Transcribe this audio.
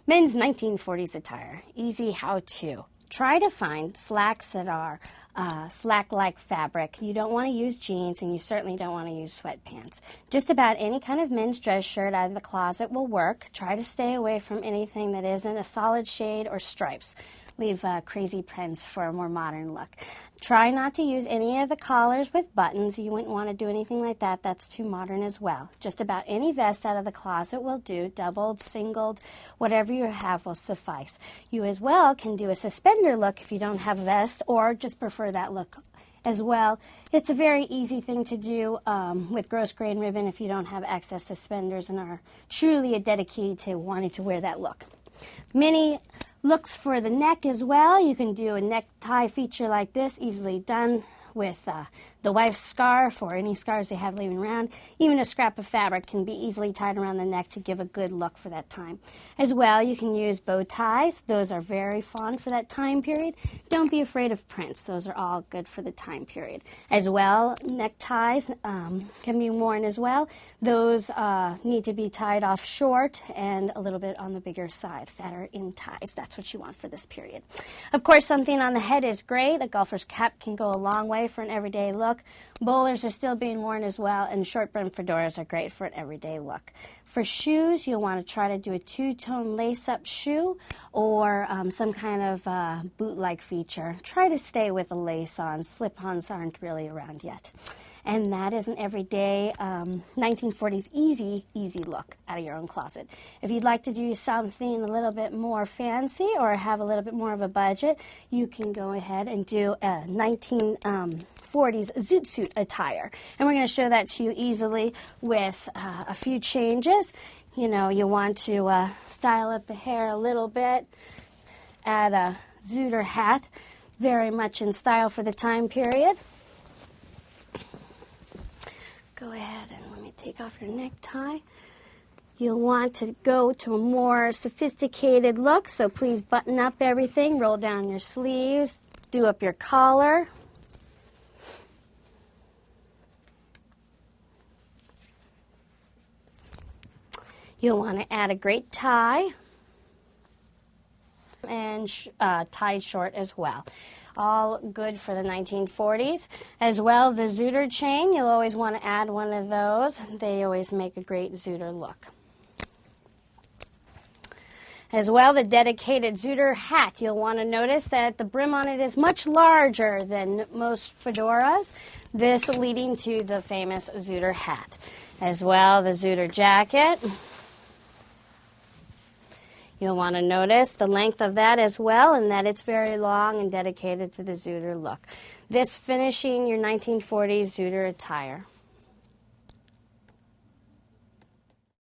Men's 1940s attire, easy how-to. Try to find slacks that are slack-like fabric. You don't want to use jeans, and you certainly don't want to use sweatpants. Just about any kind of men's dress shirt out of the closet will work. Try to stay away from anything that isn't a solid shade or stripes. Leave crazy prints for a more modern look. Try not to use any of the collars with buttons. You wouldn't want to do anything like that. That's too modern as well. Just about any vest out of the closet will do. Doubled, singled, whatever you have will suffice. You as well can do a suspender look if you don't have a vest, or just prefer that look as well. It's a very easy thing to do with gross grain ribbon if you don't have excess suspenders and are truly dedicated to wanting to wear that look. Many looks for the neck as well. You can do a necktie feature like this, easily done with the wife's scarf or any scarves they have laying around. Even a scrap of fabric can be easily tied around the neck to give a good look for that time. As well, you can use bow ties. Those are very fun for that time period. Don't be afraid of prints. Those are all good for the time period. As well, neckties can be worn as well. Those need to be tied off short and a little bit on the bigger side. Fatter in ties. That's what you want for this period. Of course, something on the head is great. A golfer's cap can go a long way for an everyday look. Bowlers are still being worn as well, and short brim fedoras are great for an everyday look. For shoes, you'll want to try to do a two-tone lace-up shoe or some kind of boot-like feature. Try to stay with a lace on. Slip-ons aren't really around yet. And that is an everyday 1940s easy look out of your own closet. If you'd like to do something a little bit more fancy or have a little bit more of a budget, you can go ahead and do a 1940s zoot suit attire. And we're going to show that to you easily with a few changes. You know, you want to style up the hair a little bit, add a zooter hat, very much in style for the time period. Go ahead and let me take off your necktie. You'll want to go to a more sophisticated look, so please button up everything, roll down your sleeves, do up your collar. You'll want to add a great tie and tied short as well. All good for the 1940s. As well, the zooter chain, you'll always want to add one of those. They always make a great zooter look. As well, the dedicated zooter hat, you'll want to notice that the brim on it is much larger than most fedoras, this leading to the famous zooter hat. As well, the zooter jacket. You'll want to notice the length of that as well, and that it's very long and dedicated to the zooter look. This finishing your 1940s zooter attire.